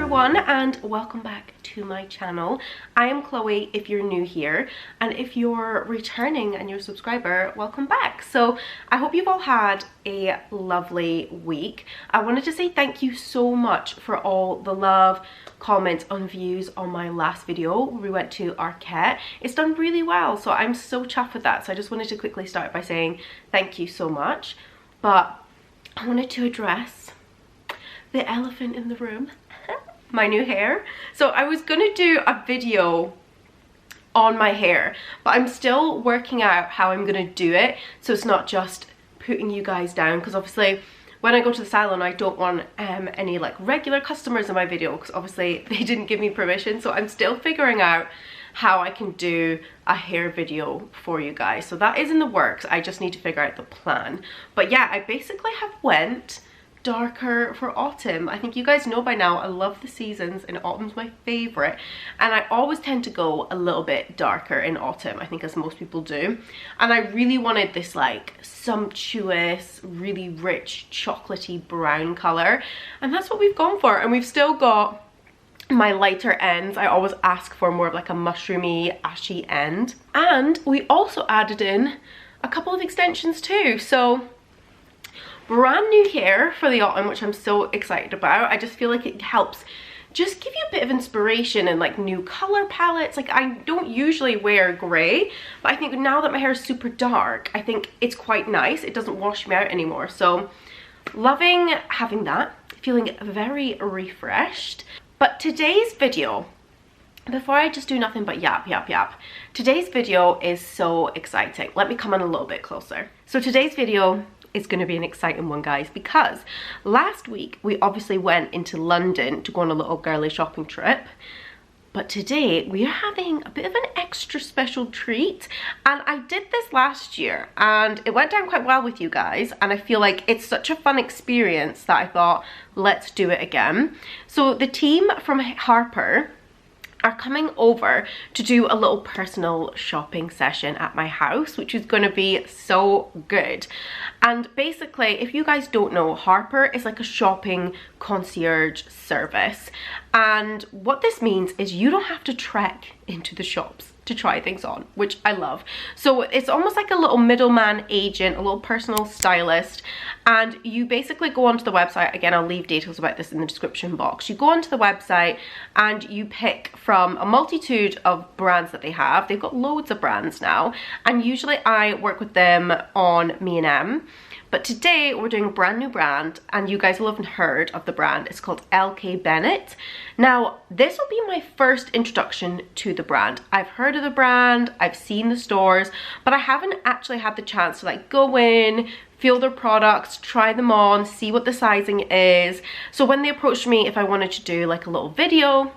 everyone and welcome back to my channel. I am Chloe if you're new here, and if you're returning and you're a subscriber, welcome back. So I hope you've all had a lovely week. I wanted to say thank you so much for all the love, comments and views on my last video where we went to Arquette. It's done really well, so I'm so chuffed with that. So I just wanted to quickly start by saying thank you so much. But I wanted to address the elephant in the room, my new hair. So I was gonna do a video on my hair, but I'm still working out how I'm gonna do it so it's not just putting you guys down, because obviously when I go to the salon I don't want any like regular customers in my video, because obviously they didn't give me permission. So I'm still figuring out how I can do a hair video for you guys. So that is in the works. I just need to figure out the plan. But yeah, I basically have went darker for autumn. I think you guys know by now I love the seasons and autumn's my favorite, and I always tend to go a little bit darker in autumn, I think, as most people do. And I really wanted this like sumptuous, really rich chocolatey brown color, and that's what we've gone for. And we've still got my lighter ends. I always ask for more of like a mushroomy, ashy end. And we also added in a couple of extensions too. So brand new hair for the autumn, which I'm so excited about. I just feel like it helps just give you a bit of inspiration and like new color palettes. Like, I don't usually wear gray, but I think now that my hair is super dark, I think it's quite nice. It doesn't wash me out anymore. So loving having that, feeling very refreshed. But today's video, before I just do nothing but yap, today's video is so exciting. Let me come in a little bit closer. So today's video is going to be an exciting one, guys, because last week we obviously went into London to go on a little girly shopping trip, but today we are having a bit of an extra special treat. And I did this last year and it went down quite well with you guys, and I feel like it's such a fun experience that I thought, let's do it again. So the team from Harper are coming over to do a little personal shopping session at my house, which is going to be so good. And basically, if you guys don't know, Harper is like a shopping concierge service, and what this means is you don't have to trek into the shops to try things on, which I love. So it's almost like a little middleman agent, a little personal stylist, and you basically go onto the website. Again, I'll leave details about this in the description box. You go onto the website and you pick from a multitude of brands that they have. They've got loads of brands now, and usually I work with them on Me&M. But today we're doing a brand new brand, and you guys will have heard of the brand. It's called LK Bennett. Now, this will be my first introduction to the brand. I've heard of the brand, I've seen the stores, but I haven't actually had the chance to like go in, feel their products, try them on, see what the sizing is. So when they approached me if I wanted to do like a little video,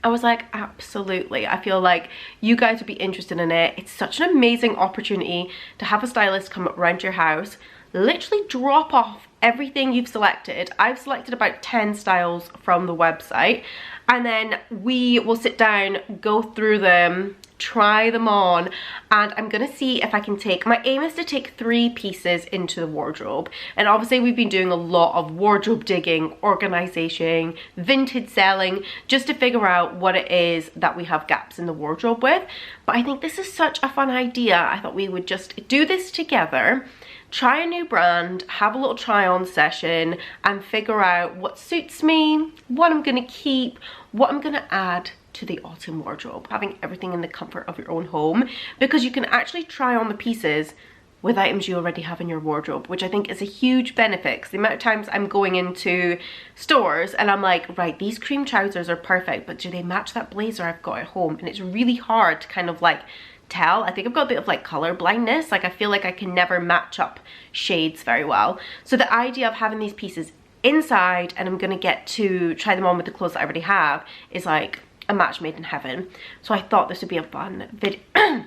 I was like, absolutely. I feel like you guys would be interested in it. It's such an amazing opportunity to have a stylist come around your house, literally drop off everything you've selected. I've selected about 10 styles from the website, and then we will sit down, go through them, try them on, and I'm gonna see if I can take, my aim is to take 3 pieces into the wardrobe. And obviously we've been doing a lot of wardrobe digging, organization, vintage selling, just to figure out what it is that we have gaps in the wardrobe with. But I think this is such a fun idea. I thought we would just do this together, try a new brand, have a little try on session, and figure out what suits me, what I'm gonna keep, what I'm gonna add to the autumn wardrobe. Having everything in the comfort of your own home, because you can actually try on the pieces with items you already have in your wardrobe, which I think is a huge benefit. Because the amount of times I'm going into stores and I'm like, right, these cream trousers are perfect, but do they match that blazer I've got at home? And it's really hard to kind of like tell. I think I've got a bit of like color blindness. Like, I feel like I can never match up shades very well. So the idea of having these pieces inside and I'm gonna get to try them on with the clothes that I already have is like a match made in heaven. So I thought this would be a fun video.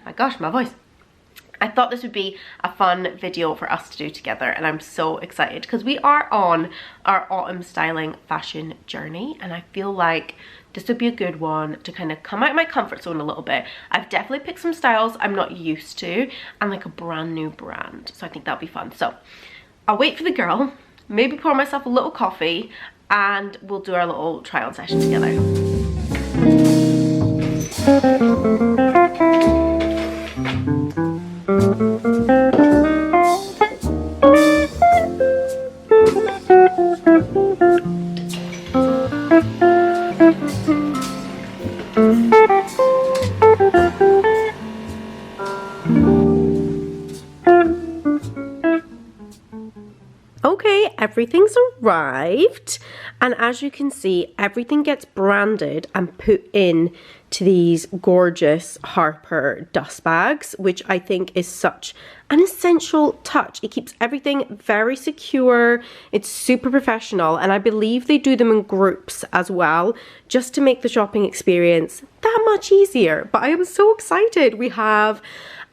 My gosh, my voice. I thought this would be a fun video for us to do together, and I'm so excited because we are on our autumn styling fashion journey, and I feel like this would be a good one to kind of come out of my comfort zone a little bit. I've definitely picked some styles I'm not used to and like a brand new brand, so I think that'll be fun. So I'll wait for the girl, maybe pour myself a little coffee, and we'll do our little try on session together. Okay, everything's arrived, and as you can see, everything gets branded and put in to these gorgeous Harper dust bags, which I think is such an essential touch. It keeps everything very secure, it's super professional, and I believe they do them in groups as well, just to make the shopping experience that much easier. But I am so excited. We have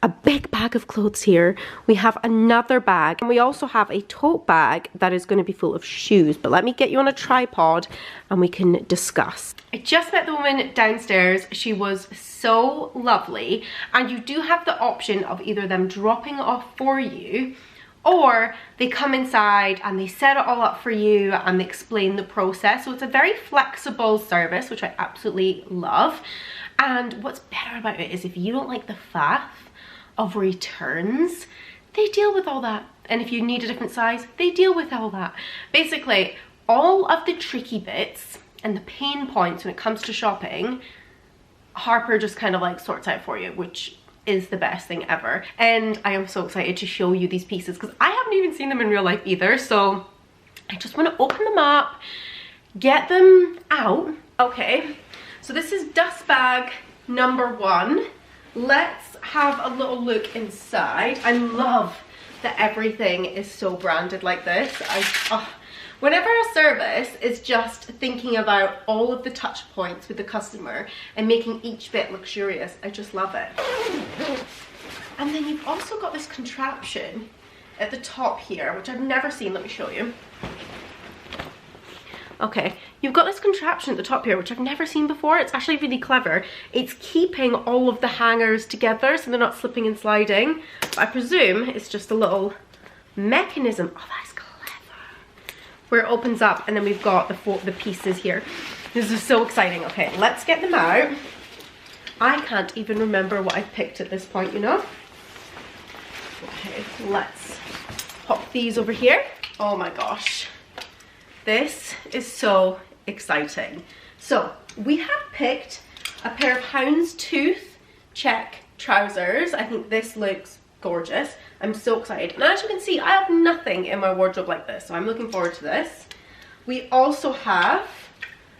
a big bag of clothes here, we have another bag, and we also have a tote bag that is going to be full of shoes. But let me get you on a tripod and we can discuss. I just met the woman downstairs. She was so lovely, and you do have the option of either them dropping it off for you, or they come inside and they set it all up for you and they explain the process. So it's a very flexible service, which I absolutely love. And what's better about it is if you don't like the faff of returns, they deal with all that. And if you need a different size, they deal with all that. Basically, all of the tricky bits and the pain points when it comes to shopping, Harper just kind of like sorts out for you, which is the best thing ever. And I am so excited to show you these pieces because I haven't even seen them in real life either. So I just want to open them up, get them out. Okay, so this is dust bag number 1. Let's have a little look inside. I love that everything is so branded like this. Whenever a service is just thinking about all of the touch points with the customer and making each bit luxurious, I just love it. And then you've also got this contraption at the top here, which I've never seen. Let me show you. Okay, you've got this contraption at the top here, which I've never seen before. It's actually really clever. It's keeping all of the hangers together so they're not slipping and sliding. But I presume it's just a little mechanism. Oh, that's clever. Where it opens up, and then we've got the pieces here. This is so exciting. Okay, let's get them out. I can't even remember what I've picked at this point, you know? Okay, let's pop these over here. Oh my gosh. This is so exciting. So we have picked a pair of houndstooth check trousers. I think this looks gorgeous. I'm so excited. And as you can see, I have nothing in my wardrobe like this, so I'm looking forward to this. We also have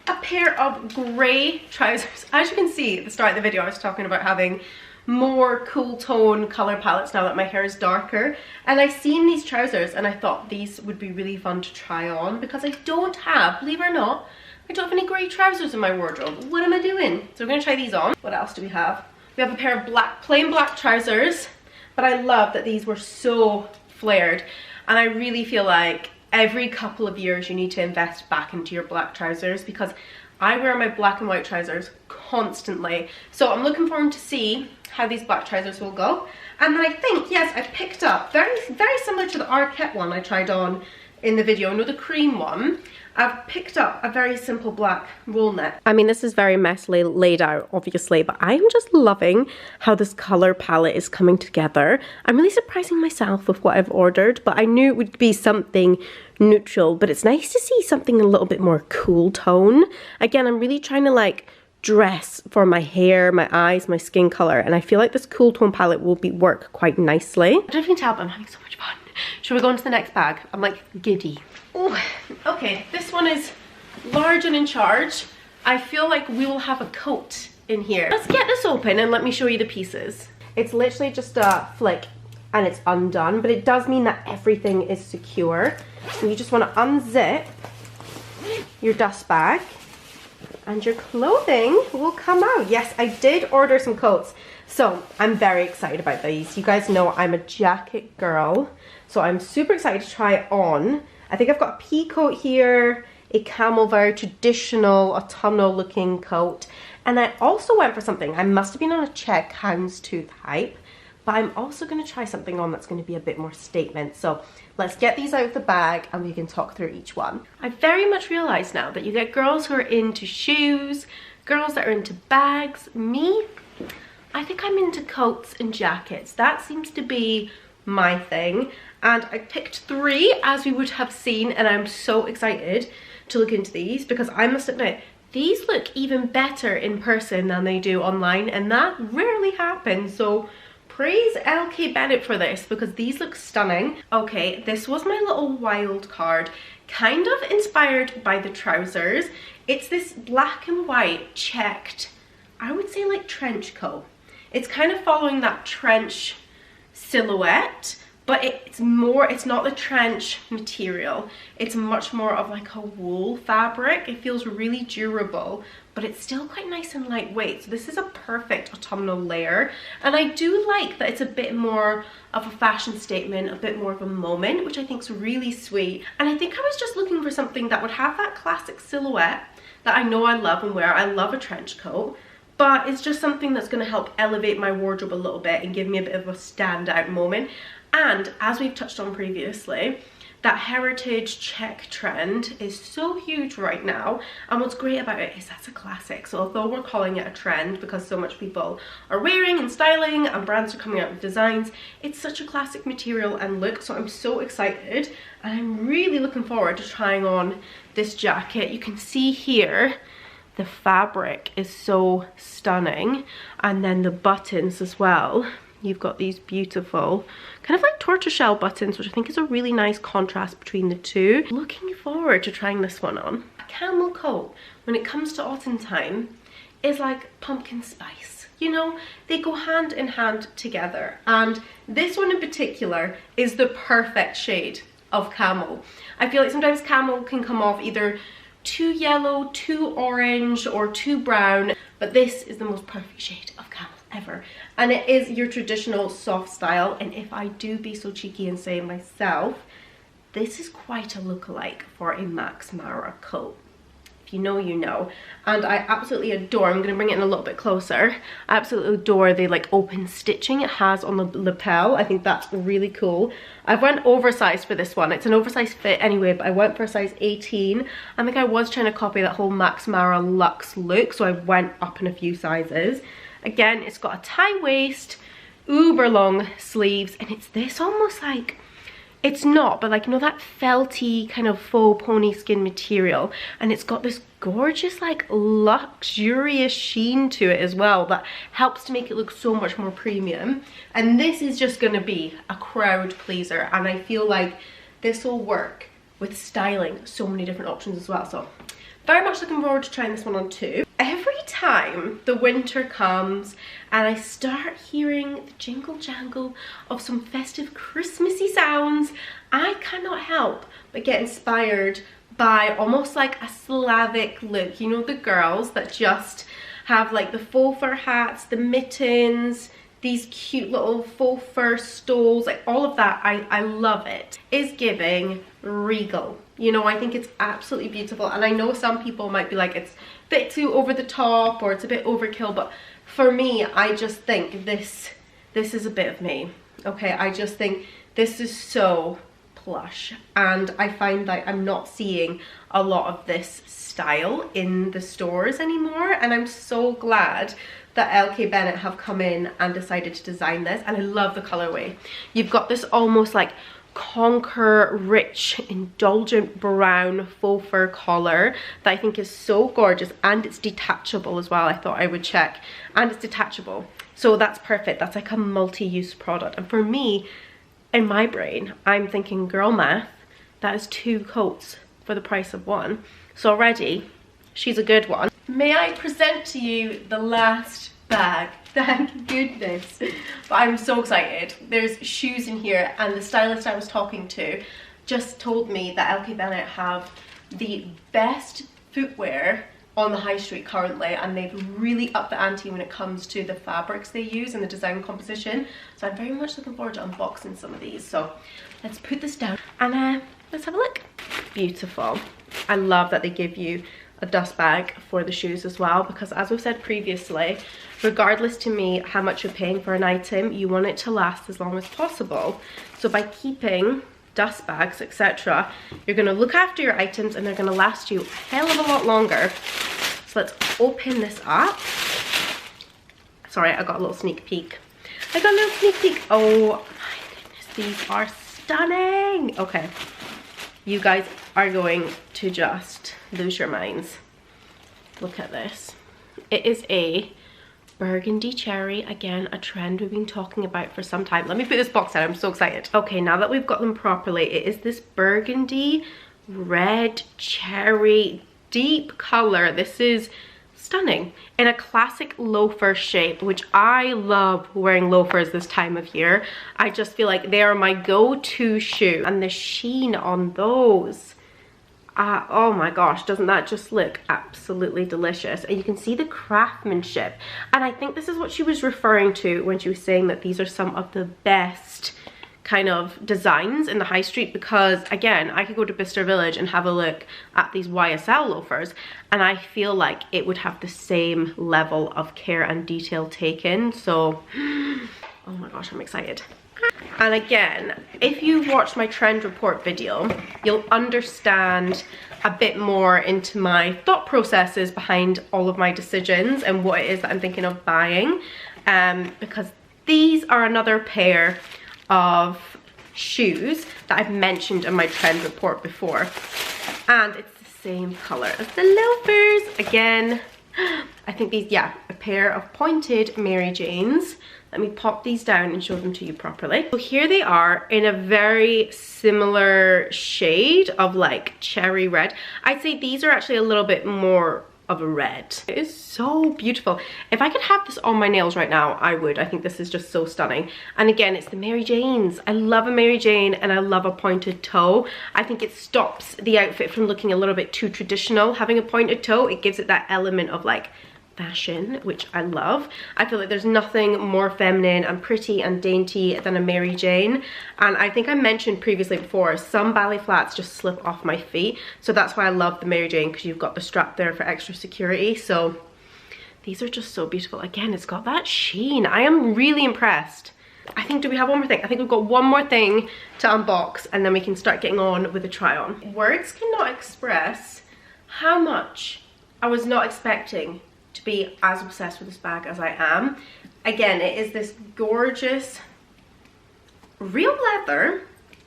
a pair of grey trousers. As you can see at the start of the video, I was talking about having more cool tone color palettes now that my hair is darker, and I seen these trousers and I thought these would be really fun to try on because I don't have, believe it or not, I don't have any grey trousers in my wardrobe. What am I doing? So we're gonna try these on. What else do we have? We have a pair of plain black trousers, but I love that these were so flared, and I really feel like every couple of years you need to invest back into your black trousers because I wear my black and white trousers constantly. So I'm looking forward to see how these black trousers will go. And then I think, yes, I picked up, very similar to the Arquette one I tried on in the video, the cream one. I've picked up a very simple black roll neck. I mean, this is very messily laid out, obviously, but I am just loving how this color palette is coming together. I'm really surprising myself with what I've ordered, but I knew it would be something neutral, but it's nice to see something a little bit more cool tone. Again, I'm really trying to like dress for my hair, my eyes, my skin color, and I feel like this cool tone palette will work quite nicely. I don't know if you can tell, but I'm having so much fun. Should we go on to the next bag? I'm like giddy. Ooh, okay, this one is large and in charge. I feel like we will have a coat in here. Let's get this open and let me show you the pieces. It's literally just a flick and it's undone, but it does mean that everything is secure. So you just want to unzip your dust bag and your clothing will come out. Yes, I did order some coats, so I'm very excited about these. You guys know I'm a jacket girl, so I'm super excited to try it on. I think I've got a pea coat here, a camel, very traditional autumnal looking coat, and I also went for something. I must have been on a check houndstooth hype, but I'm also going to try something on that's going to be a bit more statement. So let's get these out of the bag and we can talk through each one. I very much realize now that you get girls who are into shoes, girls that are into bags. Me, I think I'm into coats and jackets. That seems to be my thing. And I picked 3, as we would have seen, and I'm so excited to look into these because I must admit, these look even better in person than they do online, and that rarely happens. So praise LK Bennett for this because these look stunning. Okay, this was my little wild card, kind of inspired by the trousers. It's this black and white checked, I would say like trench coat. It's kind of following that trench silhouette, but it's not the trench material. It's much more of like a wool fabric. It feels really durable, but it's still quite nice and lightweight. So this is a perfect autumnal layer. And I do like that it's a bit more of a fashion statement, a bit more of a moment, which I think is really sweet. And I think I was just looking for something that would have that classic silhouette that I know I love and wear. I love a trench coat, but it's just something that's going to help elevate my wardrobe a little bit and give me a bit of a standout moment. And as we've touched on previously, that heritage check trend is so huge right now, and what's great about it is that's a classic. So although we're calling it a trend because so much people are wearing and styling and brands are coming out with designs, it's such a classic material and look. So I'm so excited and I'm really looking forward to trying on this jacket. You can see here the fabric is so stunning, and then the buttons as well. You've got these beautiful kind of like tortoiseshell buttons, which I think is a really nice contrast between the two. Looking forward to trying this one on. A camel coat, when it comes to autumn time, is like pumpkin spice. You know, they go hand in hand together. And this one in particular is the perfect shade of camel. I feel like sometimes camel can come off either too yellow, too orange, or too brown, but this is the most perfect shade of camel ever. And it is your traditional soft style, and if I do be so cheeky and say myself, this is quite a lookalike for a Max Mara coat. If you know, you know. And I absolutely adore, I'm going to bring it in a little bit closer, I absolutely adore the like open stitching it has on the lapel. I think that's really cool. I went oversized for this one. It's an oversized fit anyway, but I went for a size 18. I think I was trying to copy that whole Max Mara luxe look, so I went up in a few sizes. Again, it's got a tie waist, uber long sleeves, and it's this almost like, it's not, but like, you know, that felty kind of faux pony skin material, and it's got this gorgeous like luxurious sheen to it as well that helps to make it look so much more premium. And this is just going to be a crowd pleaser, and I feel like this will work with styling so many different options as well. So very much looking forward to trying this one on too. Every time the winter comes and I start hearing the jingle jangle of some festive Christmassy sounds, I cannot help but get inspired by almost like a Slavic look. You know, the girls that just have like the faux fur hats, the mittens, these cute little faux fur stoles, like all of that. I love it. It's giving regal. You know, I think it's absolutely beautiful, and I know some people might be like, it's a bit too over the top or it's a bit overkill, but for me, I just think this is a bit of me. Okay, I just think this is so plush, and I find that I'm not seeing a lot of this style in the stores anymore, and I'm so glad that LK Bennett have come in and decided to design this, and I love the colorway. You've got this almost like conquer rich indulgent brown faux fur collar that I think is so gorgeous, and it's detachable as well. I thought I would check, and it's detachable, so that's perfect. That's like a multi-use product, and for me, in my brain, I'm thinking girl math, that is 2 coats for the price of 1. So already she's a good one. May I present to you the last bag? Thank goodness. But I'm so excited. There's shoes in here, and the stylist I was talking to just told me that LK Bennett have the best footwear on the high street currently, and they've really upped the ante when it comes to the fabrics they use and the design composition. So I'm very much looking forward to unboxing some of these. So let's put this down and let's have a look. Beautiful. I love that they give you a dust bag for the shoes as well, because as we've said previously, regardless to me how much you're paying for an item, you want it to last as long as possible. So by keeping dust bags, etc., you're going to look after your items and they're going to last you a hell of a lot longer. So let's open this up. Sorry, I got a little sneak peek. Oh my goodness, these are stunning. Okay, you guys are going to just lose your minds. Look at this. It is a burgundy cherry, again a trend we've been talking about for some time. Let me put this box out, I'm so excited. Okay, now that we've got them properly, it is this burgundy red cherry deep color. This is stunning in a classic loafer shape, which I love wearing loafers this time of year. I just feel like they are my go-to shoe, and the sheen on those, oh my gosh, doesn't that just look absolutely delicious? And you can see the craftsmanship, and I think this is what she was referring to when she was saying that these are some of the best kind of designs in the high street, because again, I could go to Bicester Village and have a look at these YSL loafers and I feel like it would have the same level of care and detail taken. So oh my gosh, I'm excited. And again, if you watched my trend report video, you'll understand a bit more into my thought processes behind all of my decisions and what it is that I'm thinking of buying, because these are another pair of shoes that I've mentioned in my trend report before, and it's the same color as the loafers. Again, I think these, yeah, a pair of pointed Mary Janes. Let me pop these down and show them to you properly. So here they are in a very similar shade of like cherry red. I'd say these are actually a little bit more of a red. It is so beautiful. If I could have this on my nails right now, I would. I think this is just so stunning. And again, it's the Mary Janes. I love a Mary Jane and I love a pointed toe. I think it stops the outfit from looking a little bit too traditional. Having a pointed toe, it gives it that element of like fashion, which I love. I feel like there's nothing more feminine and pretty and dainty than a Mary Jane. And I think I mentioned previously before, some ballet flats just slip off my feet, so that's why I love the Mary Jane, because you've got the strap there for extra security. So these are just so beautiful. Again, it's got that sheen. I am really impressed. I think, do we have one more thing? I think we've got one more thing to unbox and then we can start getting on with the try on. Words cannot express how much I was not expecting to be as obsessed with this bag as I am. Again, it is this gorgeous real leather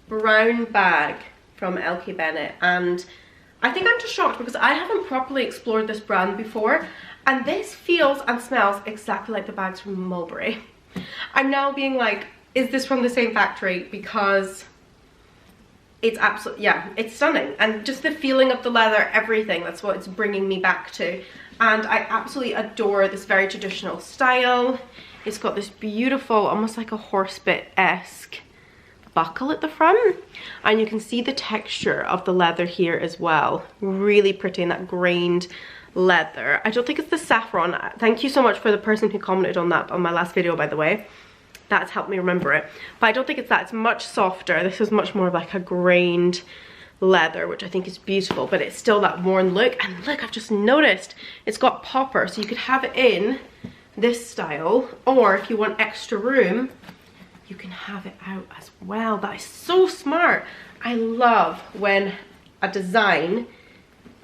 brown bag from LK Bennett, and I think I'm just shocked because I haven't properly explored this brand before, and this feels and smells exactly like the bags from Mulberry. I'm now being like, is this from the same factory? Because it's absolutely, yeah, it's stunning, and just the feeling of the leather, everything, that's what it's bringing me back to. And I absolutely adore this very traditional style. It's got this beautiful, almost like a horse bit-esque buckle at the front, and you can see the texture of the leather here as well. Really pretty, in that grained leather. I don't think it's the saffron. Thank you so much for the person who commented on that on my last video, by the way. That's helped me remember it. But I don't think it's that. It's much softer. This is much more like a grained leather, which I think is beautiful, but it's still that worn look. And look, I've just noticed it's got popper, so you could have it in this style, or if you want extra room, you can have it out as well. That is so smart. I love when a design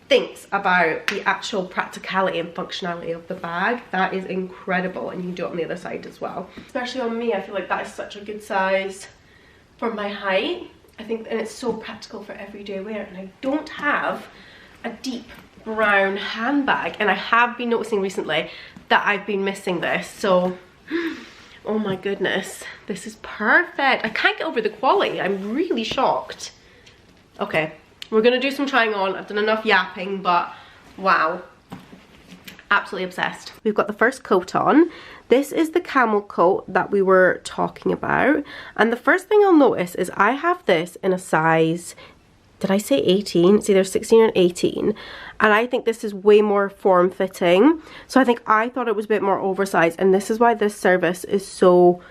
thinks about the actual practicality and functionality of the bag. That is incredible, and you can do it on the other side as well. Especially on me, I feel like that is such a good size for my height. I think, and it's so practical for everyday wear. And I don't have a deep brown handbag, and I have been noticing recently that I've been missing this. So oh my goodness, this is perfect. I can't get over the quality. I'm really shocked. Okay, we're gonna do some trying on. I've done enough yapping, but wow, absolutely obsessed. We've got the first coat on. This is the camel coat that we were talking about, and the first thing I'll notice is I have this in a size, did I say 18? It's either 16 or 18, and I think this is way more form-fitting. So I think I thought it was a bit more oversized, and this is why this service is so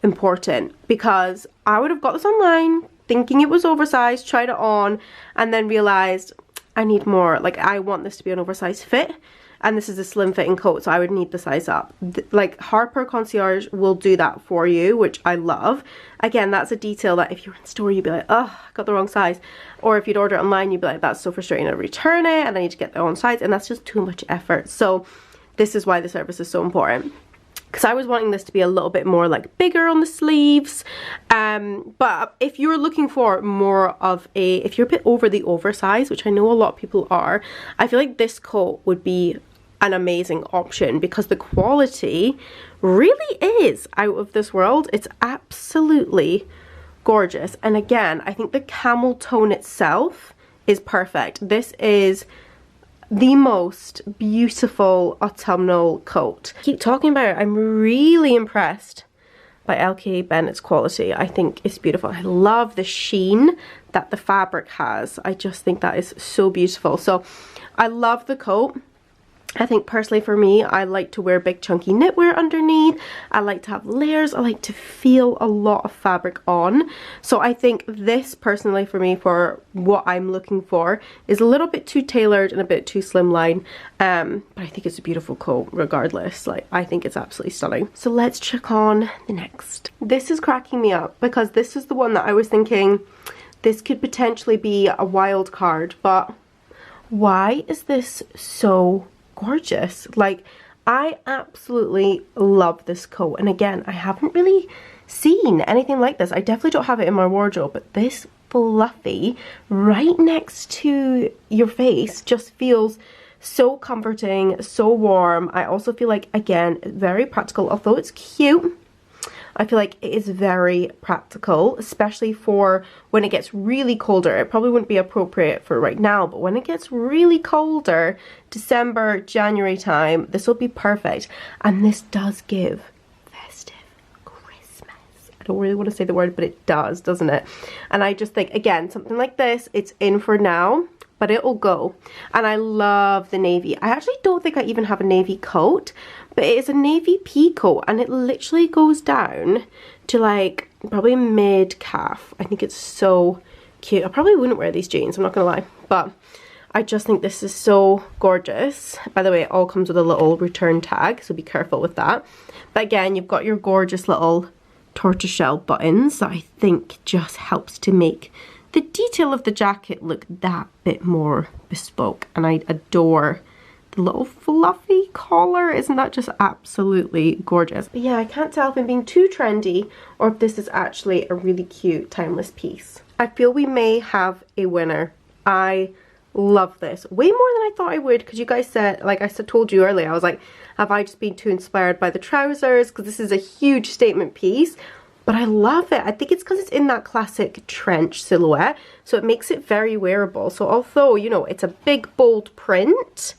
important, because I would have got this online thinking it was oversized, tried it on, and then realized I need more. Like, I want this to be an oversized fit, and this is a slim fitting coat, so I would need the size up. Like, Harper Concierge will do that for you, which I love. Again, that's a detail that if you're in store, you'd be like, oh, I got the wrong size. Or if you'd order it online, you'd be like, that's so frustrating, I'd return it and I need to get the own size, and that's just too much effort. So this is why the service is so important. Because I was wanting this to be a little bit more like bigger on the sleeves, but if you're looking for more of a, if you're a bit over the oversize, which I know a lot of people are, I feel like this coat would be an amazing option because the quality really is out of this world. It's absolutely gorgeous, and again, I think the camel tone itself is perfect. This is the most beautiful autumnal coat. I keep talking about it. I'm really impressed by LK Bennett's quality. I think it's beautiful. I love the sheen that the fabric has. I just think that is so beautiful. So I love the coat. I think personally for me, I like to wear big chunky knitwear underneath. I like to have layers. I like to feel a lot of fabric on. So I think this personally for me, for what I'm looking for, is a little bit too tailored and a bit too slimline. But I think it's a beautiful coat regardless. Like, I think it's absolutely stunning. So let's check on the next. This is cracking me up because this is the one that I was thinking this could potentially be a wild card, but why is this so gorgeous? Like, I absolutely love this coat, and again, I haven't really seen anything like this. I definitely don't have it in my wardrobe, but this fluffy right next to your face just feels so comforting, so warm. I also feel like, again, very practical. Although it's cute, I feel like it is very practical, especially for when it gets really colder. It probably wouldn't be appropriate for right now, but when it gets really colder, December, January time, this will be perfect. And this does give festive Christmas. I don't really want to say the word, but it does, doesn't it? And I just think, again, something like this, it's in for now, but it'll go. And I love the navy. I actually don't think I even have a navy coat, but it is a navy pea coat, and it literally goes down to like probably mid calf. I think it's so cute. I probably wouldn't wear these jeans, I'm not gonna lie, but I just think this is so gorgeous. By the way, it all comes with a little return tag, so be careful with that. But again, you've got your gorgeous little tortoiseshell buttons that I think just helps to make the detail of the jacket look that bit more bespoke, and I adore the little fluffy collar. Isn't that just absolutely gorgeous? But yeah, I can't tell if I'm being too trendy or if this is actually a really cute timeless piece. I feel we may have a winner. I love this way more than I thought I would, because you guys said, like I said, told you earlier, I was like, have I just been too inspired by the trousers? Because this is a huge statement piece. But I love it. I think it's because it's in that classic trench silhouette, so it makes it very wearable. So although, you know, it's a big bold print,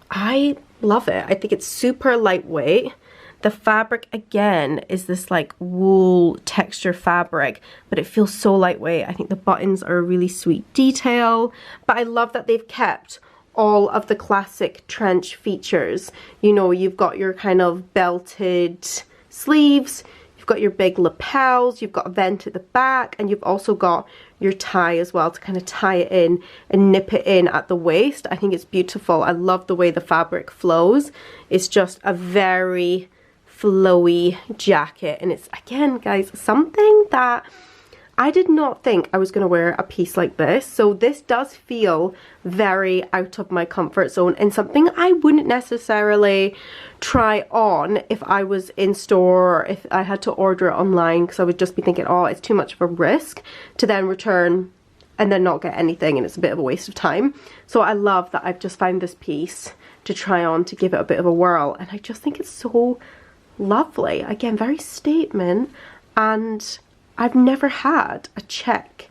I love it. I think it's super lightweight. The fabric, again, is this like wool texture fabric, but it feels so lightweight. I think the buttons are a really sweet detail, but I love that they've kept all of the classic trench features. You know, you've got your kind of belted sleeves, you've got your big lapels, you've got a vent at the back, and you've also got your tie as well to kind of tie it in and nip it in at the waist. I think it's beautiful. I love the way the fabric flows. It's just a very flowy jacket, and it's, again, guys, something that I did not think I was going to wear a piece like this. So this does feel very out of my comfort zone, and something I wouldn't necessarily try on if I was in store or if I had to order it online, because I would just be thinking, oh, it's too much of a risk to then return and then not get anything, and it's a bit of a waste of time. So I love that I've just found this piece to try on to give it a bit of a whirl, and I just think it's so lovely. Again, very statement, and I've never had a check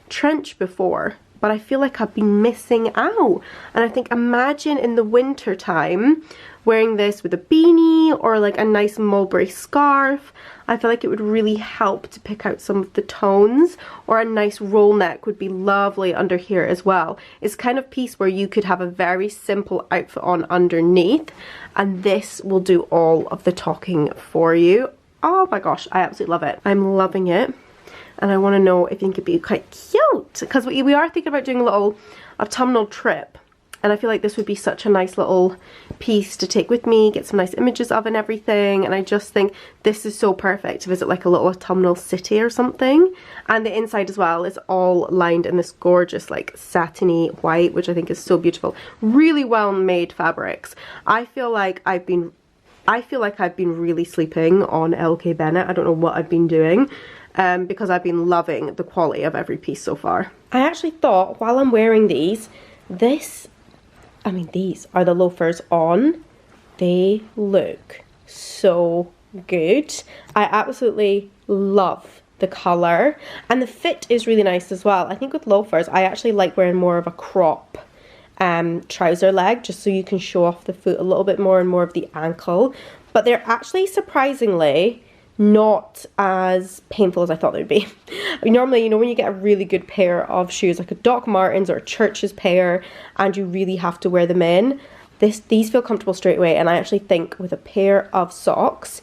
trench before, but I feel like I've been missing out. And I think, imagine in the winter time wearing this with a beanie or like a nice mulberry scarf. I feel like it would really help to pick out some of the tones, or a nice roll neck would be lovely under here as well. It's kind of piece where you could have a very simple outfit on underneath, and this will do all of the talking for you. Oh my gosh, I absolutely love it. I'm loving it. And I want to know if you think it'd be quite cute, because we are thinking about doing a little autumnal trip. And I feel like this would be such a nice little piece to take with me, get some nice images of and everything. And I just think this is so perfect to visit like a little autumnal city or something. And the inside as well is all lined in this gorgeous like satiny white, which I think is so beautiful. Really well made fabrics. I feel like I've been really sleeping on LK Bennett. I don't know what I've been doing. Because I've been loving the quality of every piece so far. I actually thought while I'm wearing these, these are the loafers on. They look so good. I absolutely love the colour, and the fit is really nice as well. I think with loafers, I actually like wearing more of a crop trouser leg, just so you can show off the foot a little bit more and more of the ankle. But they're actually surprisingly not as painful as I thought they would be. I mean, normally, you know, when you get a really good pair of shoes, like a Doc Martens or a Church's pair, and you really have to wear them in, these feel comfortable straight away. And I actually think with a pair of socks,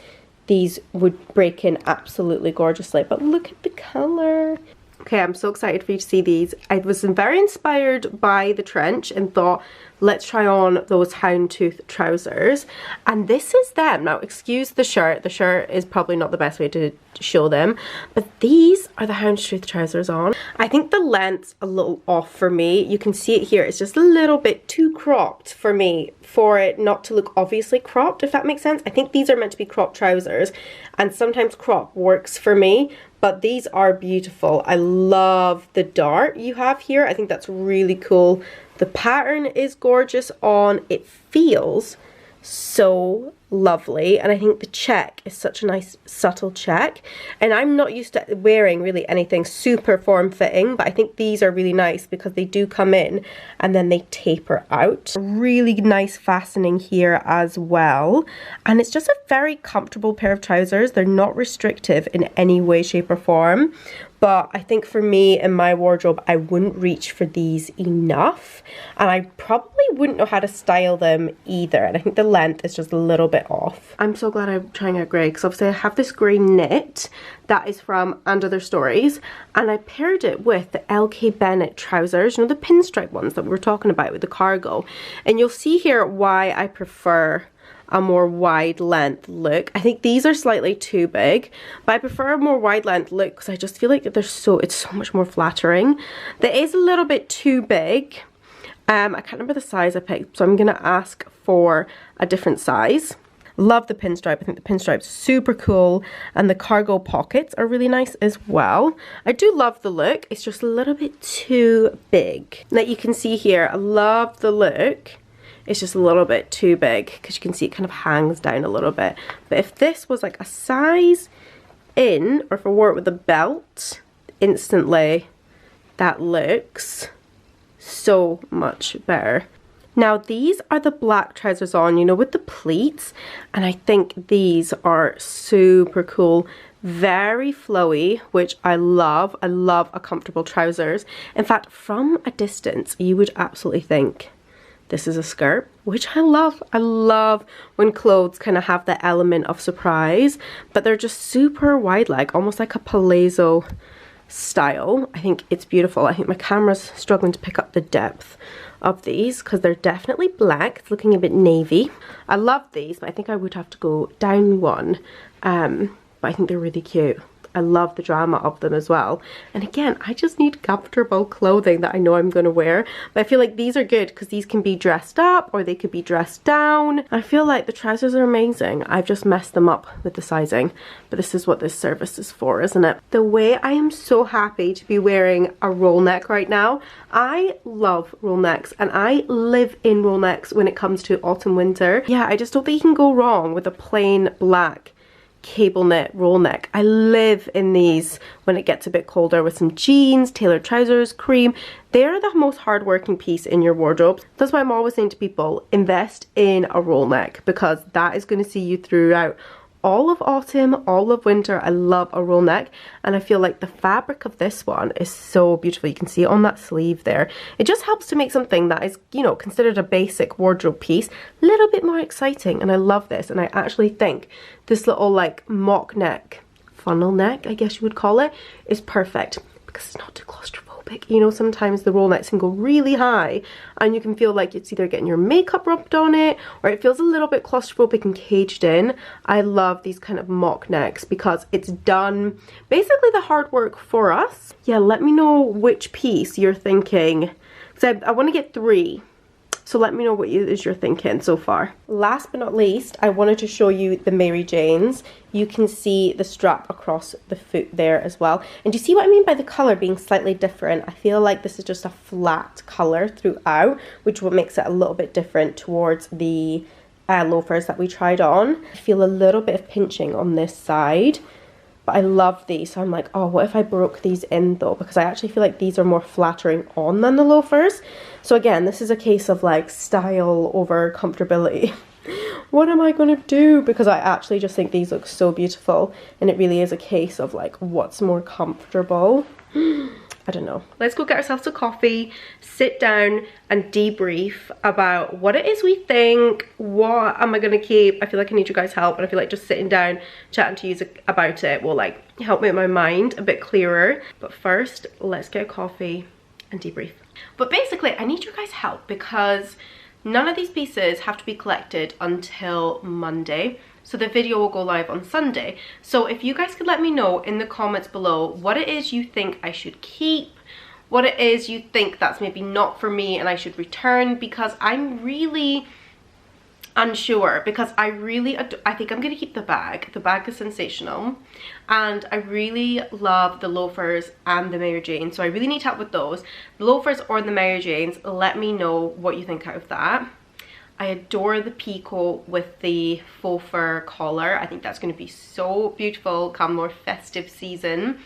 these would break in absolutely gorgeously. But look at the colour. Okay, I'm so excited for you to see these. I was very inspired by the trench and thought, let's try on those houndstooth trousers. And this is them. Now, excuse the shirt. The shirt is probably not the best way to show them. But these are the houndstooth trousers on. I think the length's a little off for me. You can see it here. It's just a little bit too cropped for me, for it not to look obviously cropped, if that makes sense. I think these are meant to be cropped trousers. And sometimes crop works for me. But these are beautiful. I love the dart you have here. I think that's really cool. The pattern is gorgeous on. It feels so lovely, and I think the check is such a nice subtle check. And I'm not used to wearing really anything super form-fitting, but I think these are really nice because they do come in and then they taper out. Really nice fastening here as well, and it's just a very comfortable pair of trousers. They're not restrictive in any way, shape or form. But I think for me, in my wardrobe, I wouldn't reach for these enough. And I probably wouldn't know how to style them either. And I think the length is just a little bit off. I'm so glad I'm trying out grey, because obviously I have this grey knit that is from And Other Stories. And I paired it with the LK Bennett trousers, you know, the pinstripe ones that we were talking about with the cargo. And you'll see here why I prefer a more wide length look. I think these are slightly too big, but I prefer a more wide length look because I just feel like it's so much more flattering. That is a little bit too big. I can't remember the size I picked, so I'm gonna ask for a different size. Love the pinstripe. I think the pinstripe's super cool, and the cargo pockets are really nice as well. I do love the look. It's just a little bit too big. Now you can see here, I love the look. It's just a little bit too big because you can see it kind of hangs down a little bit. But if this was like a size in, or if I wore it with a belt, instantly that looks so much better. Now these are the black trousers on, you know, with the pleats, and I think these are super cool. Very flowy, which I love. I love a comfortable trousers. In fact, from a distance, you would absolutely think this is a skirt, which I love. I love when clothes kind of have the element of surprise, but they're just super wide leg, almost like a palazzo style. I think it's beautiful. I think my camera's struggling to pick up the depth of these because they're definitely black. It's looking a bit navy. I love these, but I think I would have to go down one. But I think they're really cute. I love the drama of them as well. And again, I just need comfortable clothing that I know I'm going to wear. But I feel like these are good because these can be dressed up or they could be dressed down. I feel like the trousers are amazing. I've just messed them up with the sizing. But this is what this service is for, isn't it? The way I am so happy to be wearing a roll neck right now. I love roll necks and I live in roll necks when it comes to autumn winter. Yeah, I just don't think you can go wrong with a plain black cable knit roll neck. I live in these when it gets a bit colder with some jeans, tailored trousers, cream. They're the most hardworking piece in your wardrobe. That's why I'm always saying to people, invest in a roll neck because that is going to see you throughout all of autumn, all of winter. I love a roll neck, and I feel like the fabric of this one is so beautiful. You can see it on that sleeve there. It just helps to make something that is, you know, considered a basic wardrobe piece a little bit more exciting, and I love this. And I actually think this little like mock neck, funnel neck, I guess you would call it, is perfect because it's not too claustrophobic. claustrophobic. You know, sometimes the roll necks can go really high and you can feel like it's either getting your makeup rubbed on it or it feels a little bit claustrophobic and caged in. I love these kind of mock necks because it's done basically the hard work for us. Yeah, let me know which piece you're thinking, because I want to get 3. So let me know what you're thinking so far. Last but not least, I wanted to show you the Mary Janes. You can see the strap across the foot there as well. And do you see what I mean by the colour being slightly different? I feel like this is just a flat colour throughout, which what makes it a little bit different towards the loafers that we tried on. I feel a little bit of pinching on this side. But I love these, so I'm like, oh, what if I broke these in though? Because I actually feel like these are more flattering on than the loafers. So again, this is a case of like style over comfortability. What am I going to do? Because I actually just think these look so beautiful. And it really is a case of like, what's more comfortable? I don't know. Let's go get ourselves a coffee, sit down and debrief about what it is we think, what am I gonna keep. I feel like I need your guys' help, and I feel like just sitting down chatting to you about it will like help make my mind a bit clearer. But first, let's get a coffee and debrief. But basically, I need your guys' help because none of these pieces have to be collected until Monday. So the video will go live on Sunday. So if you guys could let me know in the comments below what it is you think I should keep, what it is you think that's maybe not for me and I should return, because I'm really unsure, because I think I'm gonna keep the bag. The bag is sensational and I really love the loafers and the Mary Jane, so I really need help with those. The loafers or the Mary Janes, let me know what you think out of that. I adore the peacoat with the faux fur collar. I think that's going to be so beautiful come more festive season.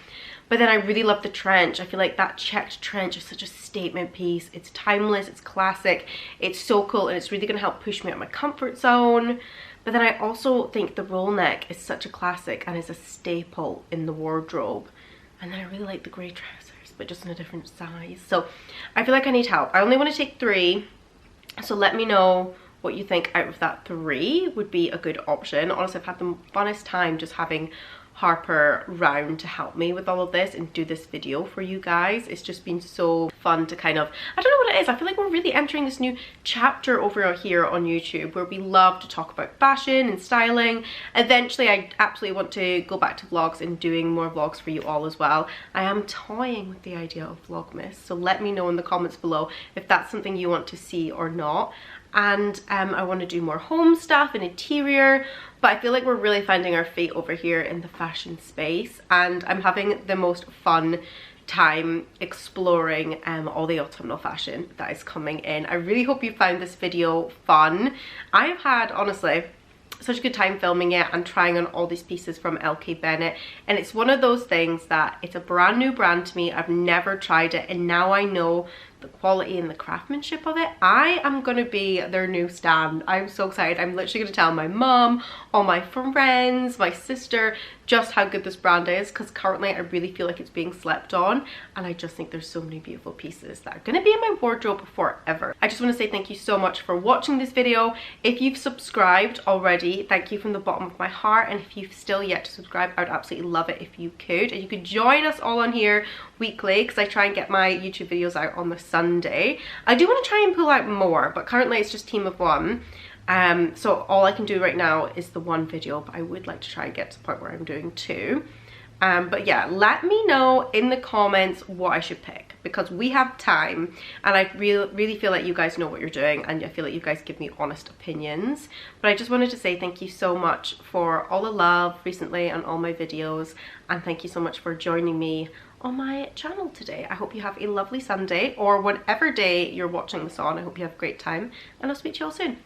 But then I really love the trench. I feel like that checked trench is such a statement piece. It's timeless, it's classic, it's so cool, and it's really going to help push me out of my comfort zone. But then I also think the roll neck is such a classic and is a staple in the wardrobe. And then I really like the grey trousers, but just in a different size. So I feel like I need help. I only want to take 3. So let me know what you think out of that 3 would be a good option. Honestly, I've had the funnest time just having Harper round to help me with all of this and do this video for you guys. It's just been so fun to kind of, I don't know what it is, I feel like we're really entering this new chapter over here on YouTube where we love to talk about fashion and styling. Eventually I absolutely want to go back to vlogs and doing more vlogs for you all as well. I am toying with the idea of Vlogmas, so let me know in the comments below if that's something you want to see or not. And I want to do more home stuff and interior, but I feel like we're really finding our feet over here in the fashion space, and I'm having the most fun time exploring all the autumnal fashion that is coming in. I really hope you found this video fun. I've had, honestly, such a good time filming it and trying on all these pieces from LK Bennett, and it's one of those things that it's a brand new brand to me. I've never tried it, and now I know the quality and the craftsmanship of it. I am gonna be their new stan. I'm so excited. I'm literally gonna tell my mom, all my friends, my sister, just how good this brand is, because currently I really feel like it's being slept on, and I just think there's so many beautiful pieces that are gonna be in my wardrobe forever. I just want to say thank you so much for watching this video. If you've subscribed already, thank you from the bottom of my heart, and if you've still yet to subscribe, I would absolutely love it if you could. And you could join us all on here weekly, because I try and get my YouTube videos out on the Sunday. I do want to try and pull out more, but currently it's just team of 1. So all I can do right now is the 1 video, but I would like to try and get to the point where I'm doing 2. But yeah, let me know in the comments what I should pick, because we have time and I really feel like you guys know what you're doing, and I feel like you guys give me honest opinions. But I just wanted to say thank you so much for all the love recently on all my videos, and thank you so much for joining me on my channel today. I hope you have a lovely Sunday, or whatever day you're watching this on. I hope you have a great time, and I'll speak to you all soon.